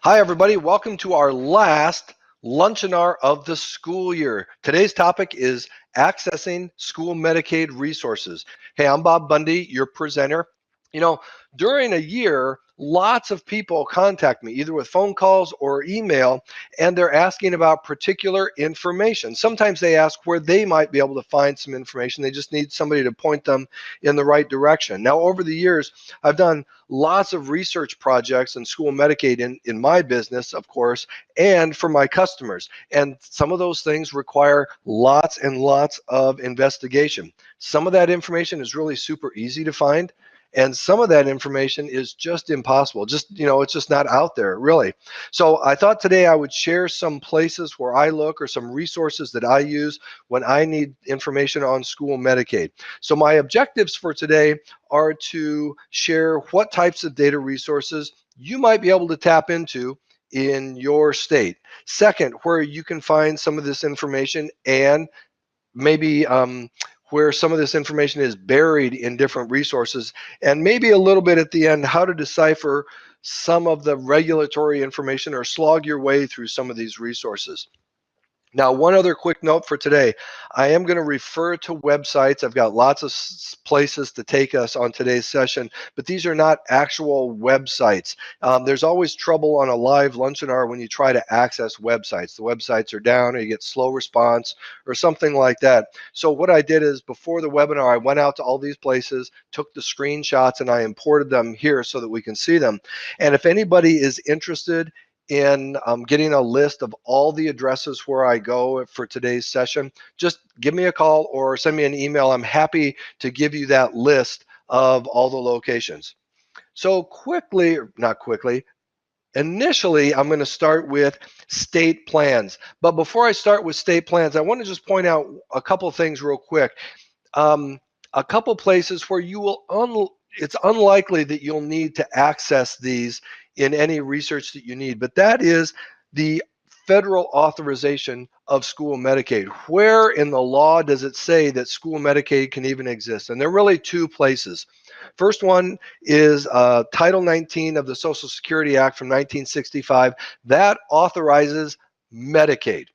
Hi, everybody. Welcome to our last Lunchinar of the school year. Today's topic is accessing school Medicaid resources. Hey, I'm Bob Bundy, your presenter. You know, during a year, lots of people contact me either with phone calls or email, and they're asking about particular information. Sometimes they ask where they might be able to find some information. They just need somebody to point them in the right direction. Now, over the years, I've done lots of research projects in school Medicaid in my business, of course, and for my customers. And some of those things require lots and lots of investigation. Some of that information is really super easy to find. And some of that information is just impossible. It's just not out there, really. So I thought today I would share some places where I look or some resources that I use when I need information on school Medicaid. So my objectives for today are to share what types of data resources you might be able to tap into in your state. Second, where you can find some of this information and maybe where some of this information is buried in different resources, and maybe a little bit at the end, how to decipher some of the regulatory information or slog your way through some of these resources. Now, one other quick note for today. I am going to refer to websites. I've got lots of places to take us on today's session, but these are not actual websites. There's always trouble on a live Lunchinar when you try to access websites. The websites are down or you get slow response or something like that. So what I did is before the webinar, I went out to all these places, took the screenshots, and I imported them here so that we can see them. And if anybody is interested in getting a list of all the addresses where I go for today's session, just give me a call or send me an email. I'm happy to give you that list of all the locations. So initially, I'm going to start with state plans. But before I start with state plans, I want to just point out a couple things real quick. A couple places where you will it's unlikely that you'll need to access these in any research that you need, but that is the federal authorization of school Medicaid. Where in the law does it say that school Medicaid can even exist? And there are really two places. First one is Title 19 of the Social Security Act from 1965. That authorizes Medicaid,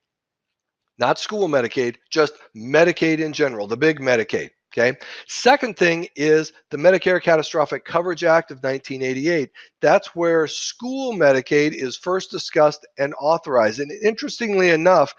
not school Medicaid, just Medicaid in general, the big Medicaid. Okay. Second thing is the Medicare Catastrophic Coverage Act of 1988. That's where school Medicaid is first discussed and authorized. And interestingly enough,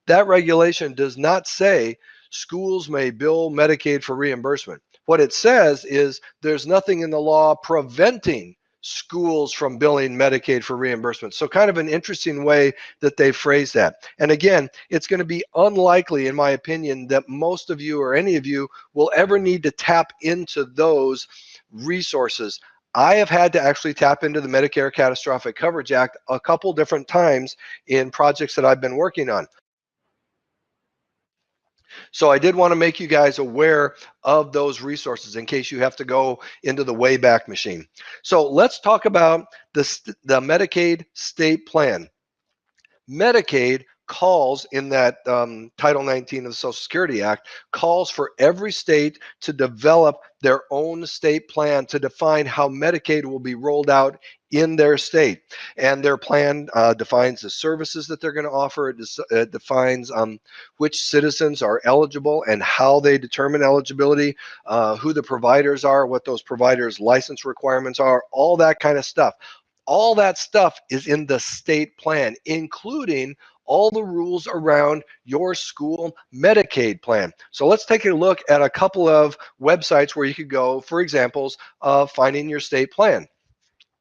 that regulation does not say schools may bill Medicaid for reimbursement. What it says is there's nothing in the law preventing schools from billing Medicaid for reimbursement. So kind of an interesting way that they phrase that. And again, it's going to be unlikely, in my opinion, that most of you or any of you will ever need to tap into those resources. I have had to actually tap into the Medicare Catastrophic Coverage Act a couple different times in projects that I've been working on. So I did want to make you guys aware of those resources in case you have to go into the Wayback Machine. So let's talk about the Medicaid state plan. Medicaid calls in that Title 19 of the Social Security Act, calls for every state to develop their own state plan to define how Medicaid will be rolled out in their state. And their plan defines the services that they're going to offer. It defines which citizens are eligible and how they determine eligibility, who the providers are, what those providers' license requirements are, all that kind of stuff. All that stuff is in the state plan, including all the rules around your school Medicaid plan. So let's take a look at a couple of websites where you could go for examples of finding your state plan.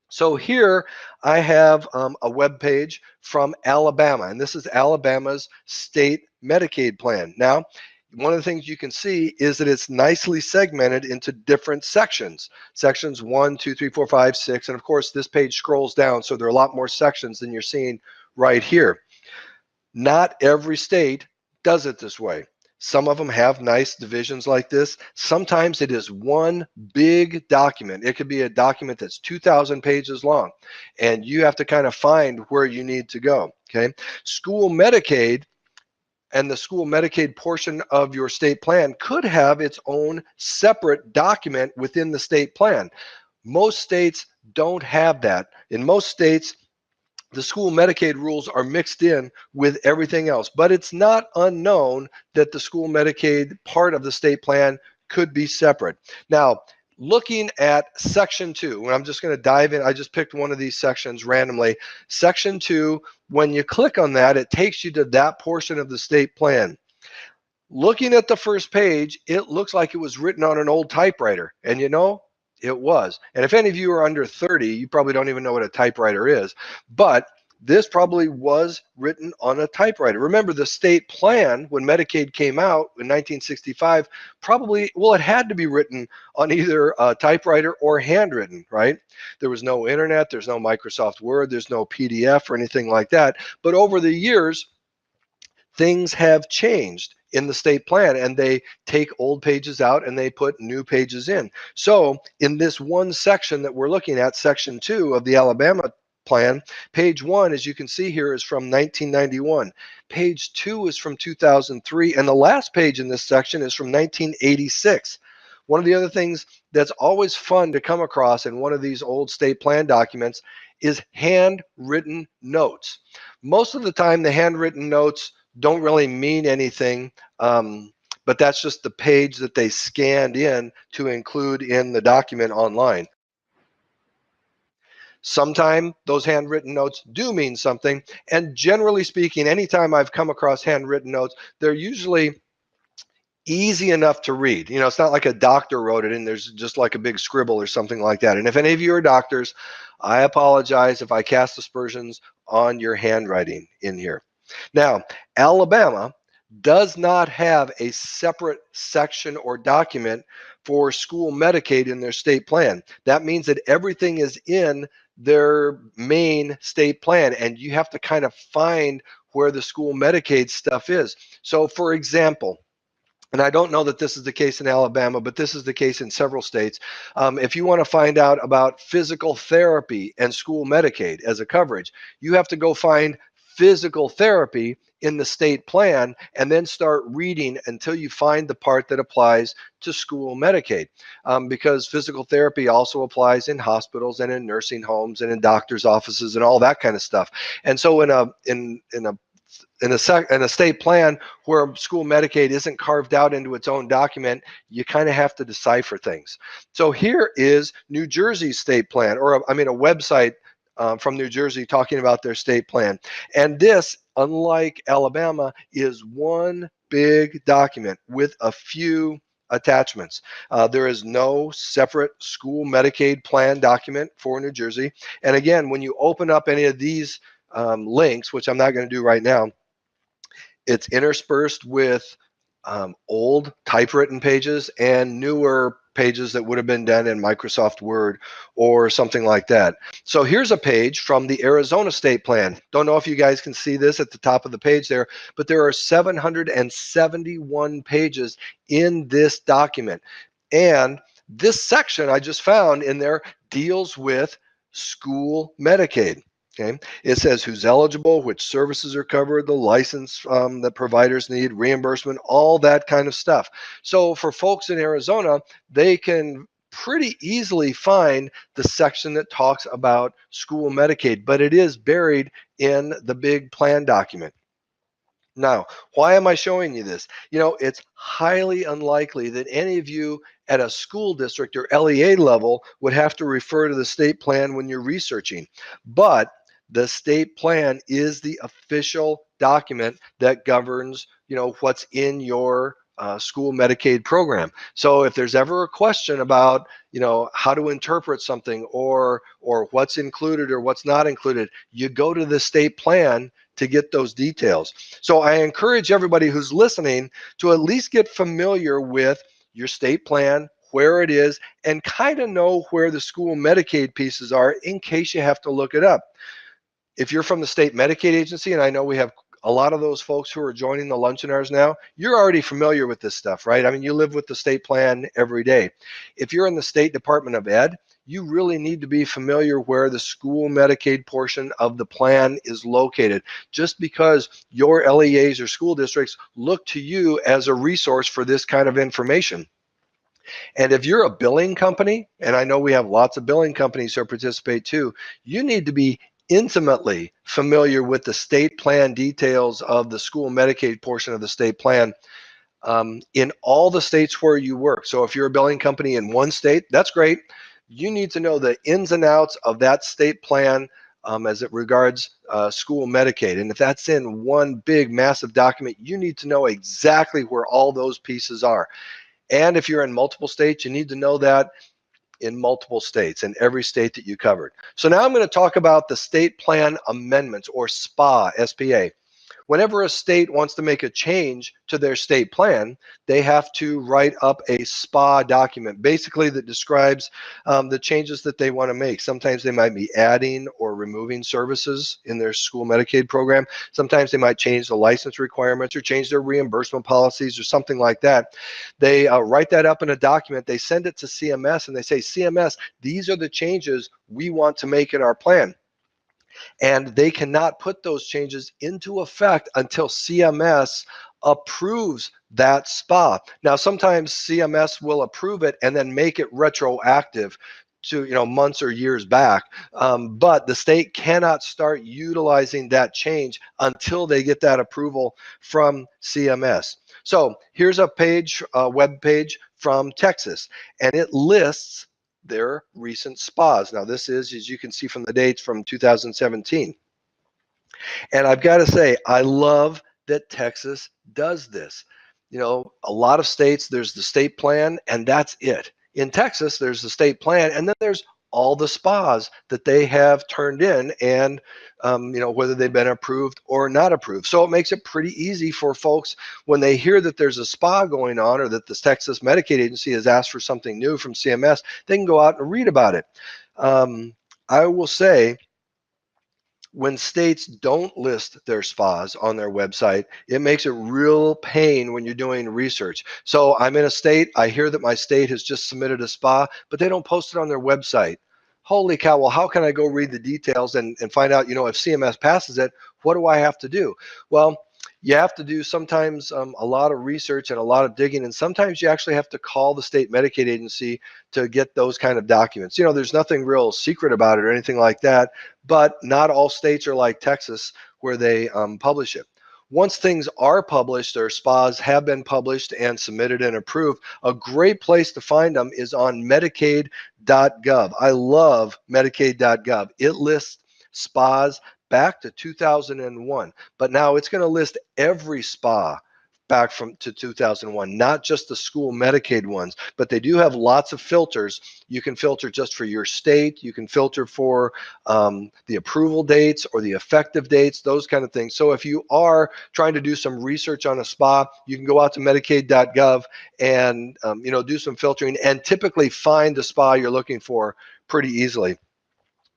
So here I have a web page from Alabama, and this is Alabama's state Medicaid plan. Now, one of the things you can see is that it's nicely segmented into different sections. Sections 1, 2, 3, 4, 5, 6, and of course this page scrolls down, so there are a lot more sections than you're seeing right here. Not every state does it this way. Some of them have nice divisions like this. Sometimes it is one big document. It could be a document that's 2,000 pages long, and you have to kind of find where you need to go. Okay, school Medicaid and the school Medicaid portion of your state plan could have its own separate document within the state plan. Most states don't have that. In most states, the school Medicaid rules are mixed in with everything else, but it's not unknown that the school Medicaid part of the state plan could be separate. Now, looking at section 2, and I'm just going to dive in, I just picked one of these sections randomly. Section 2, when you click on that, it takes you to that portion of the state plan. Looking at the first page, it looks like it was written on an old typewriter, and you know, it was. And if any of you are under 30, you probably don't even know what a typewriter is, but this probably was written on a typewriter. Remember, the state plan, when Medicaid came out in 1965, probably, well, it had to be written on either a typewriter or handwritten, right? There was no internet, there's no Microsoft Word, there's no PDF or anything like that. But over the years, things have changed in the state plan, and they take old pages out and they put new pages in. So in this one section that we're looking at, section 2 of the Alabama plan, page 1, as you can see here, is from 1991. Page 2 is from 2003, and the last page in this section is from 1986. One of the other things that's always fun to come across in one of these old state plan documents is handwritten notes. Most of the time, the handwritten notes don't really mean anything, but that's just the page that they scanned in to include in the document online. Sometimes those handwritten notes do mean something, and generally speaking, anytime I've come across handwritten notes, they're usually easy enough to read. You know, it's not like a doctor wrote it and there's just like a big scribble or something like that. And if any of you are doctors, I apologize if I cast aspersions on your handwriting in here. Now, Alabama does not have a separate section or document for school Medicaid in their state plan. That means that everything is in their main state plan, and you have to kind of find where the school Medicaid stuff is. So, for example, and I don't know that this is the case in Alabama, but this is the case in several states. If you want to find out about physical therapy and school Medicaid as a coverage, you have to go find physical therapy in the state plan and then start reading until you find the part that applies to school Medicaid, because physical therapy also applies in hospitals and in nursing homes and in doctors' offices and all that kind of stuff. And so in a state plan where school Medicaid isn't carved out into its own document, you kind of have to decipher things. So here is New Jersey's state plan, or a website from New Jersey talking about their state plan. And this, unlike Alabama, is one big document with a few attachments. There is no separate school Medicaid plan document for New Jersey. And again, when you open up any of these links, which I'm not going to do right now, it's interspersed with old typewritten pages and newer pages that would have been done in Microsoft Word or something like that. So here's a page from the Arizona state plan. Don't know if you guys can see this at the top of the page there, but there are 771 pages in this document. And this section I just found in there deals with school Medicaid. Okay. It says who's eligible, which services are covered, the license that providers need, reimbursement, all that kind of stuff. So for folks in Arizona, they can pretty easily find the section that talks about school Medicaid, but it is buried in the big plan document. Now, why am I showing you this? You know, it's highly unlikely that any of you at a school district or LEA level would have to refer to the state plan when you're researching, but the state plan is the official document that governs, you know, what's in your school Medicaid program. So if there's ever a question about, you know, how to interpret something or what's included or what's not included, you go to the state plan to get those details. So I encourage everybody who's listening to at least get familiar with your state plan, where it is, and kind of know where the school Medicaid pieces are in case you have to look it up. If you're from the state Medicaid agency, and I know we have a lot of those folks who are joining the Lunchinars now, you're already familiar with this stuff, right? I mean, you live with the state plan every day. If you're in the State Department of Ed, you really need to be familiar where the school Medicaid portion of the plan is located, just because your LEAs or school districts look to you as a resource for this kind of information. And if you're a billing company, and I know we have lots of billing companies who participate too, you need to be intimately familiar with the state plan details of the school Medicaid portion of the state plan in all the states where you work. So if you're a billing company in one state, that's great. You need to know the ins and outs of that state plan as it regards school Medicaid. And if that's in one big, massive document, you need to know exactly where all those pieces are. And if you're in multiple states, you need to know that in multiple states, in every state that you covered. So now I'm going to talk about the state plan amendments, or SPA, S-P-A. Whenever a state wants to make a change to their state plan, they have to write up a SPA document, basically that describes the changes that they want to make. Sometimes they might be adding or removing services in their school Medicaid program. Sometimes they might change the license requirements or change their reimbursement policies or something like that. They write that up in a document. They send it to CMS and they say, CMS, these are the changes we want to make in our plan. And they cannot put those changes into effect until CMS approves that SPA. Now, sometimes CMS will approve it and then make it retroactive to months or years back, but the state cannot start utilizing that change until they get that approval from CMS. So here's a page, a web page from Texas, and it lists their recent SPAs. Now, this is, as you can see from the dates, from 2017. And I've got to say, I love that Texas does this. A lot of states, there's the state plan, and that's it. In Texas, there's the state plan, and then there's all the SPAs that they have turned in, and whether they've been approved or not approved. So it makes it pretty easy for folks when they hear that there's a SPA going on, or that the Texas Medicaid agency has asked for something new from CMS, they can go out and read about it. I will say, when states don't list their SPAs on their website, it makes it real pain when you're doing research. So I'm in a state, I hear that my state has just submitted a SPA, but they don't post it on their website. Holy cow, well, how can I go read the details and find out, if CMS passes it, what do I have to do? Well, you have to do sometimes a lot of research and a lot of digging, and sometimes you actually have to call the state Medicaid agency to get those kind of documents. There's nothing real secret about it or anything like that, but not all states are like Texas where they publish it. Once things are published, or SPAs have been published and submitted and approved, a great place to find them is on Medicaid.gov. I love Medicaid.gov. It lists SPAs back to 2001, but now it's going to list every SPA back to 2001, not just the school Medicaid ones, but they do have lots of filters. You can filter just for your state. You can filter for the approval dates or the effective dates, those kind of things. So if you are trying to do some research on a SPA, you can go out to Medicaid.gov and do some filtering and typically find the SPA you're looking for pretty easily.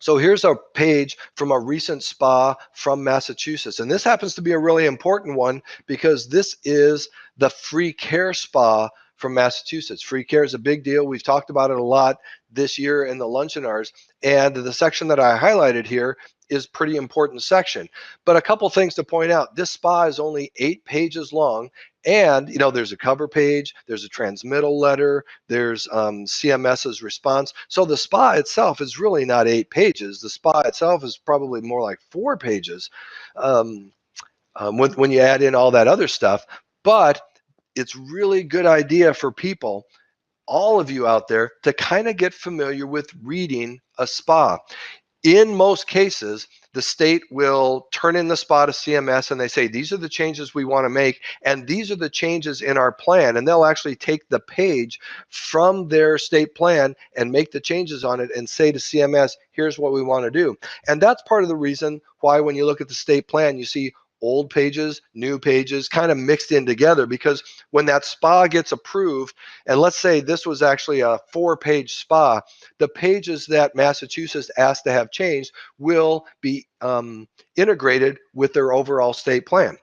So here's a page from a recent SPA from Massachusetts. And this happens to be a really important one because this is the free care SPA from Massachusetts. Free care is a big deal. We've talked about it a lot this year in the Lunchinars. And the section that I highlighted here is a pretty important section. But a couple things to point out. This SPA is only 8 pages long. And, there's a cover page, there's a transmittal letter, there's CMS's response. So the SPA itself is really not 8 pages. The SPA itself is probably more like 4 pages when you add in all that other stuff. But it's really good idea for people, all of you out there, to kind of get familiar with reading a SPA. In most cases, the state will turn in the SPA to CMS and they say, these are the changes we want to make, and these are the changes in our plan. And they'll actually take the page from their state plan and make the changes on it and say to CMS, here's what we want to do. And that's part of the reason why when you look at the state plan, you see old pages, new pages kind of mixed in together, because when that SPA gets approved, and let's say this was actually a 4-page SPA, the pages that Massachusetts asked to have changed will be integrated with their overall state plan.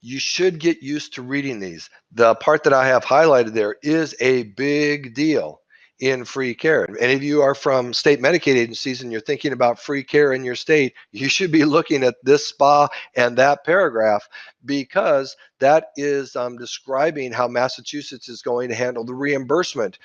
You should get used to reading these. The part that I have highlighted there is a big deal in free care. If any of you are from state Medicaid agencies and you're thinking about free care in your state, you should be looking at this SPA and that paragraph, because that is describing how Massachusetts is going to handle the reimbursement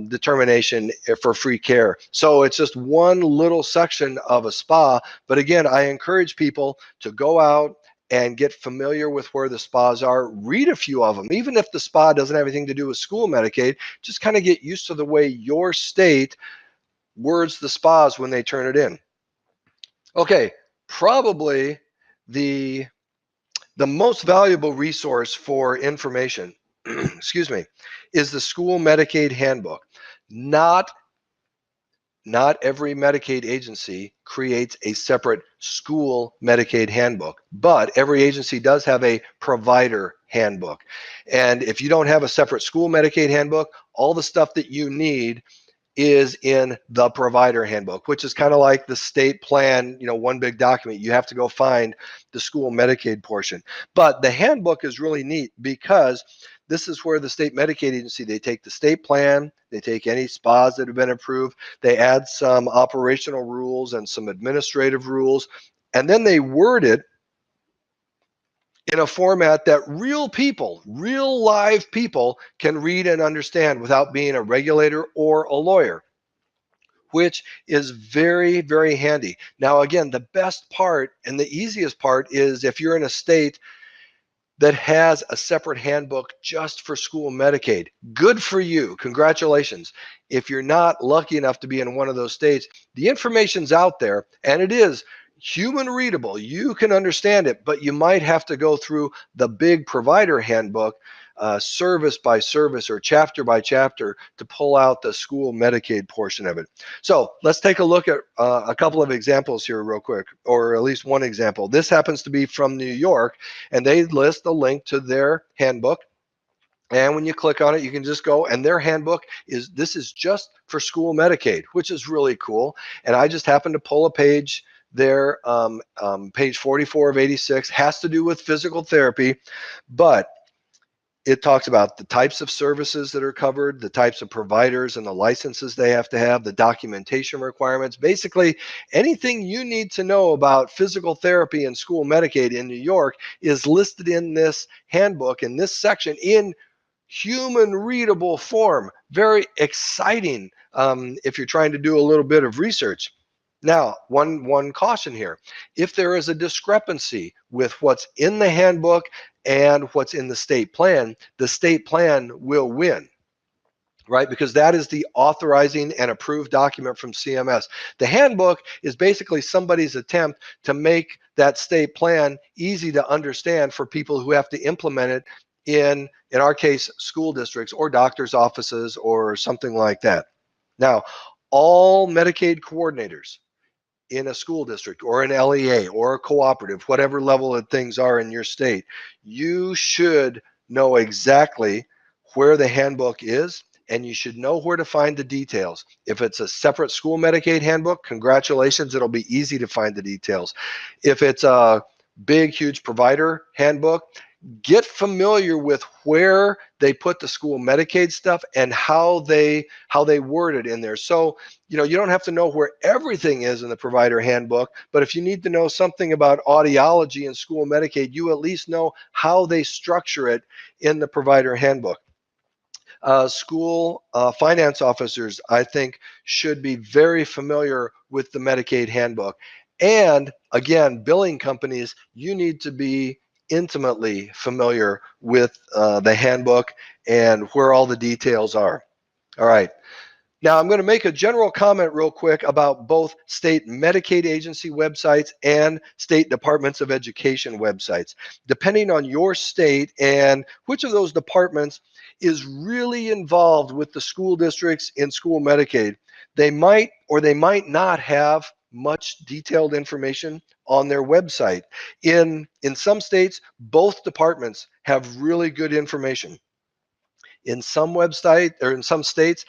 determination for free care. So it's just one little section of a SPA. But again, I encourage people to go out and get familiar with where the SPAs are, read a few of them. Even if the SPA doesn't have anything to do with school Medicaid, just kind of get used to the way your state words the SPAs when they turn it in. Okay, probably the most valuable resource for information, excuse me, is the School Medicaid Handbook. Not every Medicaid agency creates a separate school Medicaid handbook, but every agency does have a provider handbook. And if you don't have a separate school Medicaid handbook, all the stuff that you need is in the provider handbook, which is kind of like the state plan, one big document. You have to go find the school Medicaid portion. But the handbook is really neat because this is where the state Medicaid agency, they take the state plan, they take any SPAs that have been approved, they add some operational rules and some administrative rules, and then they word it in a format that real people, real live people can read and understand without being a regulator or a lawyer, which is very, very handy. Now, again, the best part and the easiest part is if you're in a state that has a separate handbook just for school Medicaid. Good for you. Congratulations. If you're not lucky enough to be in one of those states, the information's out there and it is human readable. You can understand it, but you might have to go through the big provider handbook, service by service or chapter by chapter to pull out the school Medicaid portion of it. So let's take a look at a couple of examples here real quick, or at least one example. This happens to be from New York, and they list the link to their handbook. And when you click on it, you can just go, and their handbook is just for school Medicaid, which is really cool. And I just happened to pull a page there, page 44 of 86, has to do with physical therapy, but it talks about the types of services that are covered, the types of providers and the licenses they have to have, the documentation requirements. Basically, anything you need to know about physical therapy and school Medicaid in New York is listed in this handbook, in this section, in human readable form. Very exciting if you're trying to do a little bit of research. Now, one caution here. If there is a discrepancy with what's in the handbook and what's in the state plan will win, right? Because that is the authorizing and approved document from CMS. The handbook is basically somebody's attempt to make that state plan easy to understand for people who have to implement it in our case, school districts or doctor's offices or something like that. Now, all Medicaid coordinators in a school district or an LEA or a cooperative, whatever level of things are in your state, you should know exactly where the handbook is, and you should know where to find the details. If it's a separate school Medicaid handbook, congratulations, it'll be easy to find the details. If it's a big, huge provider handbook, get familiar with where they put the school Medicaid stuff and how they word it in there. So, you don't have to know where everything is in the provider handbook, but if you need to know something about audiology and school Medicaid, you at least know how they structure it in the provider handbook. School finance officers, I think, should be very familiar with the Medicaid handbook. And again, billing companies, you need to be intimately familiar with the handbook and where all the details are. All right. Now, I'm going to make a general comment real quick about both state Medicaid agency websites and state departments of education websites. Depending on your state and which of those departments is really involved with the school districts in school Medicaid, they might or they might not have much detailed information on their website. In some states, both departments have really good information. In some website or in some states,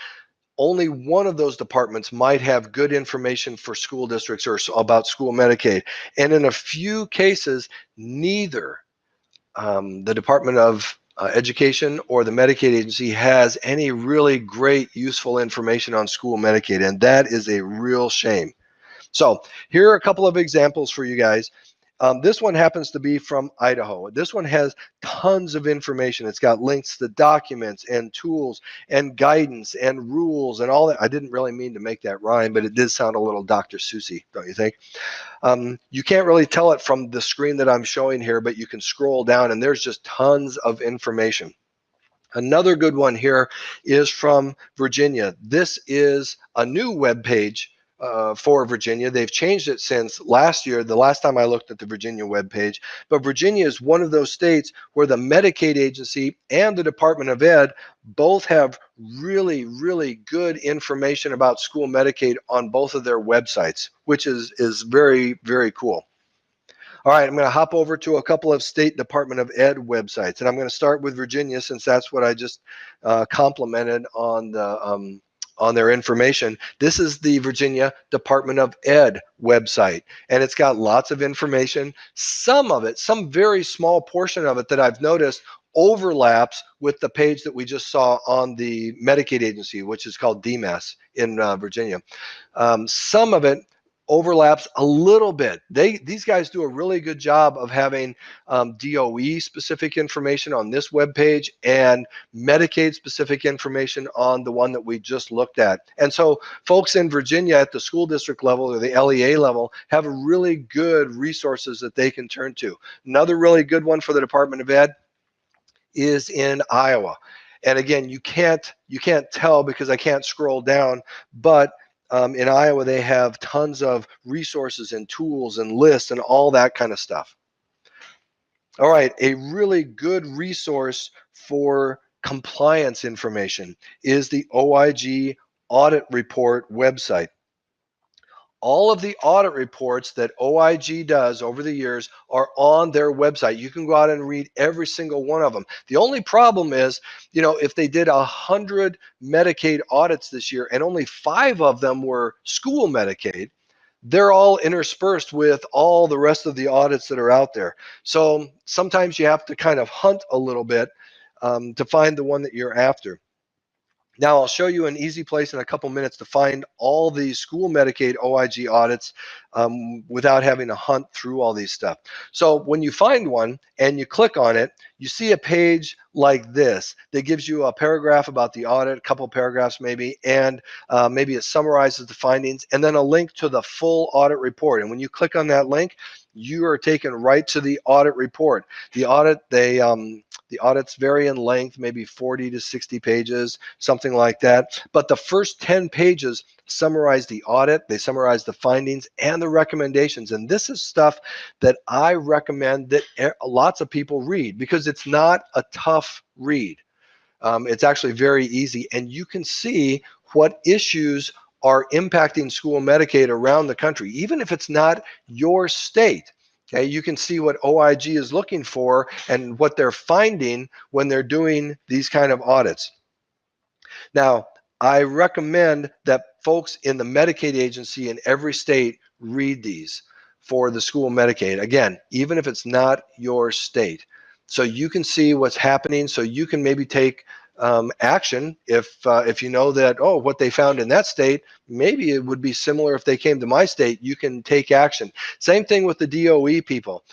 only one of those departments might have good information for school districts or about school Medicaid. And in a few cases, neither the Department of Education or the Medicaid agency has any really great, useful information on school Medicaid. And that is a real shame. So here are a couple of examples for you guys. This one happens to be from Idaho. This one has tons of information. It's got links to documents and tools and guidance and rules and all that. I didn't really mean to make that rhyme, but it did sound a little Dr. Seussy, don't you think? You can't really tell it from the screen that I'm showing here, but you can scroll down and there's just tons of information. Another good one here is from Virginia. This is a new web page for Virginia. They've changed it since last year, the last time I looked at the Virginia web page. But Virginia is one of those states where the Medicaid agency and the Department of Ed both have really, really good information about school Medicaid on both of their websites, which is very, very cool. All right, I'm going to hop over to a couple of State Department of Ed websites, and I'm going to start with Virginia since that's what I just complimented on their information. This is the Virginia Department of Ed website, and it's got lots of information. Some of it, some very small portion of it that I've noticed overlaps with the page that we just saw on the Medicaid agency, which is called DMAS in Virginia. Some of it overlaps a little bit. These guys do a really good job of having DOE specific information on this web page and Medicaid specific information on the one that we just looked at. And so folks in Virginia at the school district level or the LEA level have really good resources that they can turn to. Another really good one for the Department of Ed is in Iowa. And again, you can't tell because I can't scroll down, but in Iowa, they have tons of resources and tools and lists and all that kind of stuff. All right, a really good resource for compliance information is the OIG Audit Report website. All of the audit reports that OIG does over the years are on their website. You can go out and read every single one of them. The only problem is, if they did 100 Medicaid audits this year and only 5 of them were school Medicaid, they're all interspersed with all the rest of the audits that are out there. So sometimes you have to kind of hunt a little bit to find the one that you're after. Now, I'll show you an easy place in a couple minutes to find all the school Medicaid OIG audits without having to hunt through all these stuff. So when you find one and you click on it, you see a page like this that gives you a paragraph about the audit, a couple paragraphs maybe, and maybe it summarizes the findings, and then a link to the full audit report. And when you click on that link, you are taken right to the audit report. The audit, the audits vary in length, maybe 40 to 60 pages, something like that. But the first 10 pages summarize the audit, they summarize the findings and the recommendations. And this is stuff that I recommend that lots of people read because it's not a tough read. It's actually very easy, and you can see what issues are impacting school Medicaid around the country, even if it's not your state. Okay, you can see what OIG is looking for and what they're finding when they're doing these kind of audits. Now, I recommend that folks in the Medicaid agency in every state read these for the school Medicaid. Again, even if it's not your state. So you can see what's happening, so you can maybe take action if you know that, oh, what they found in that state, maybe it would be similar if they came to my state. You can take action. Same thing with the DOE people.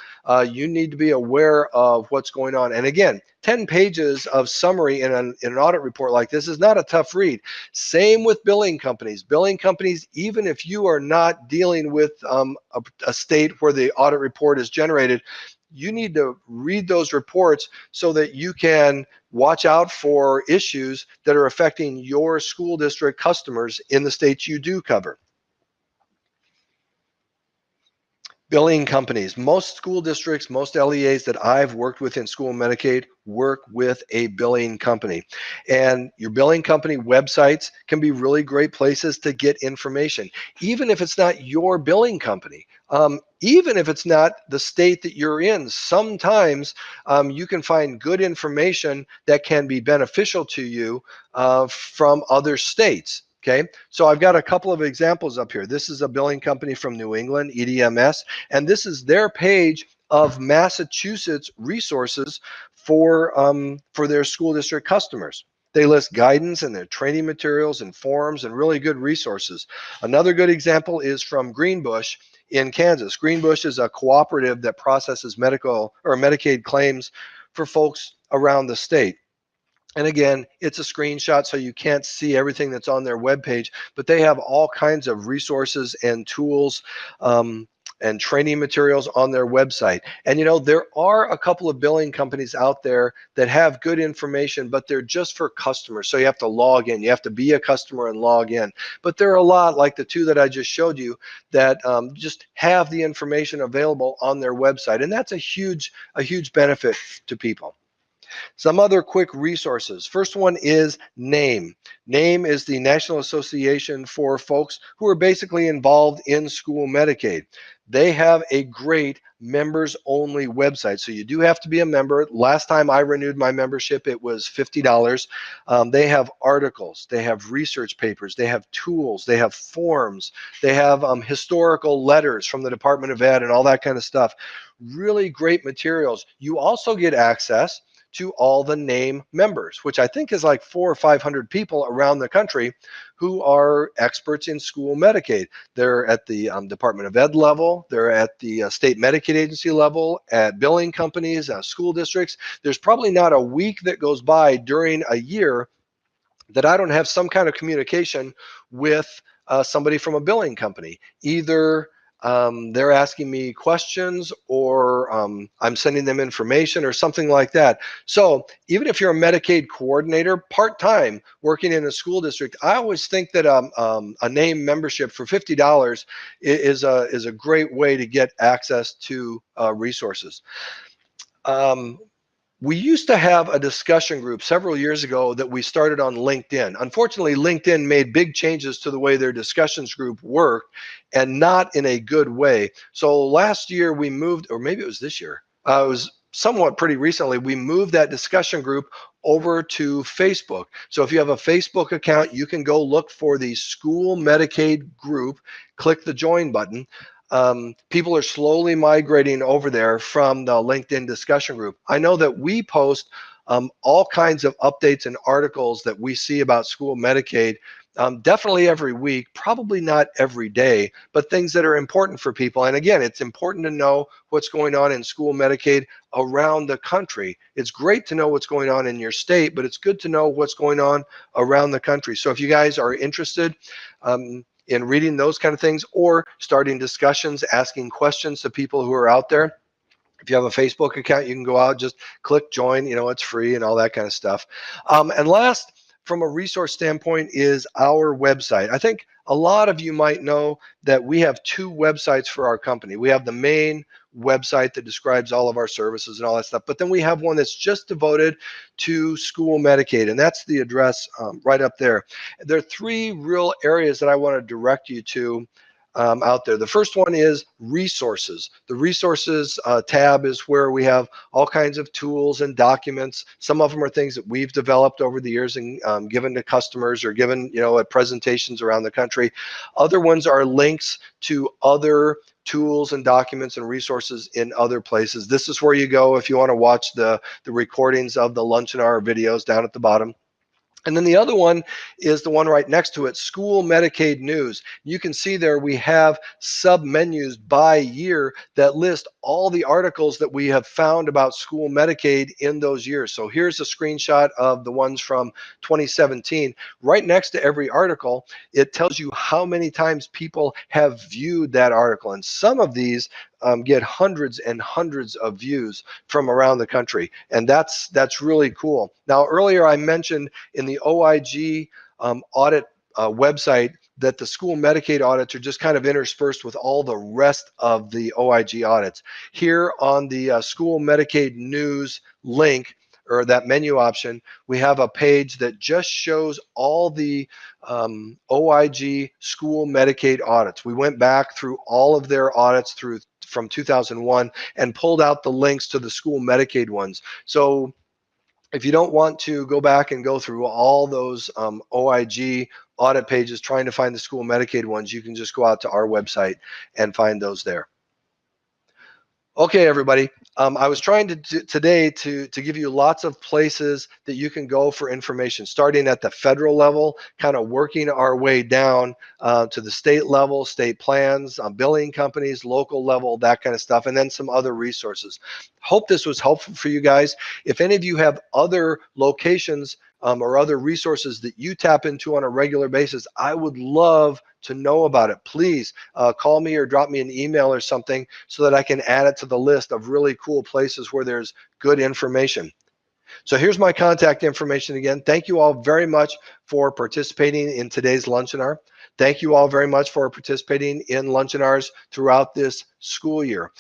You need to be aware of what's going on. And again, 10 pages of summary in an audit report like this is not a tough read. Same with billing companies. Billing companies, even if you are not dealing with a state where the audit report is generated, you need to read those reports so that you can watch out for issues that are affecting your school district customers in the states you do cover. Billing companies. Most school districts, most LEAs that I've worked with in school Medicaid work with a billing company. And your billing company websites can be really great places to get information, even if it's not your billing company. Even if it's not the state that you're in, sometimes you can find good information that can be beneficial to you from other states. Okay, so I've got a couple of examples up here. This is a billing company from New England, EDMS, and this is their page of Massachusetts resources for their school district customers. They list guidance and their training materials and forums and really good resources. Another good example is from Greenbush in Kansas. Greenbush is a cooperative that processes medical or Medicaid claims for folks around the state. And again, it's a screenshot, so you can't see everything that's on their webpage, but they have all kinds of resources and tools and training materials on their website. And you know, there are a couple of billing companies out there that have good information, but they're just for customers. So you have to log in, you have to be a customer and log in. But there are a lot, like the two that I just showed you, that just have the information available on their website. And that's a huge benefit to people. Some other quick resources. First one is NAME. NAME is the National Association for folks who are basically involved in school Medicaid. They have a great members only website. So you do have to be a member. Last time I renewed my membership, it was $50. They have articles, they have research papers, they have tools, they have forms, they have historical letters from the Department of Ed and all that kind of stuff. Really great materials. You also get access to all the NAME members, which I think is like 400 or 500 people around the country who are experts in school Medicaid. They're at the Department of Ed level, they're at the state Medicaid agency level, at billing companies, school districts. There's probably not a week that goes by during a year that I don't have some kind of communication with somebody from a billing company. Either they're asking me questions, or I'm sending them information or something like that. So even if you're a Medicaid coordinator part-time working in a school district, I always think that a NAME membership for $50 is a great way to get access to resources. We used to have a discussion group several years ago that we started on LinkedIn. Unfortunately, LinkedIn made big changes to the way their discussions group worked, and not in a good way. So last year we moved, or maybe it was this year, it was somewhat pretty recently, we moved that discussion group over to Facebook. So if you have a Facebook account, you can go look for the School Medicaid group, click the join button. People are slowly migrating over there from the LinkedIn discussion group. I know that we post all kinds of updates and articles that we see about school Medicaid, definitely every week, probably not every day, but things that are important for people. And again, it's important to know what's going on in school Medicaid around the country. It's great to know what's going on in your state, but it's good to know what's going on around the country. So if you guys are interested, in reading those kind of things, or starting discussions, asking questions to people who are out there, if you have a Facebook account, you can go out, just click join, you know, it's free and all that kind of stuff. And last, from a resource standpoint, is our website. I think a lot of you might know that we have two websites for our company. We have the main website that describes all of our services and all that stuff, but then we have one that's just devoted to school Medicaid, and that's the address right up there. There are three real areas that I want to direct you to out there. The first one is resources. The resources tab is where we have all kinds of tools and documents. Some of them are things that we've developed over the years and given to customers, or given, you know, at presentations around the country. Other ones are links to other tools and documents and resources in other places. This is where you go if you want to watch the recordings of the Lunchinar videos down at the bottom. And then the other one is the one right next to it, School Medicaid News. You can see there we have sub-menus by year that list all the articles that we have found about school Medicaid in those years. So here's a screenshot of the ones from 2017. Right next to every article, it tells you how many times people have viewed that article. And some of these get hundreds and hundreds of views from around the country, and that's really cool. Now, earlier I mentioned in the OIG audit website that the school Medicaid audits are just kind of interspersed with all the rest of the OIG audits. Here on the School Medicaid News link, or that menu option, we have a page that just shows all the OIG school Medicaid audits. We went back through all of their audits from 2001 and pulled out the links to the school Medicaid ones. So if you don't want to go back and go through all those OIG audit pages trying to find the school Medicaid ones, you can just go out to our website and find those there. Okay, everybody. I was trying today to give you lots of places that you can go for information, starting at the federal level, kind of working our way down to the state level, state plans, billing companies, local level, that kind of stuff, and then some other resources. Hope this was helpful for you guys. If any of you have other locations or other resources that you tap into on a regular basis, I would love to know about it. Please call me or drop me an email or something so that I can add it to the list of really cool places where there's good information. So here's my contact information again. Thank you all very much for participating in today's Lunchinar. Thank you all very much for participating in Lunchinars throughout this school year.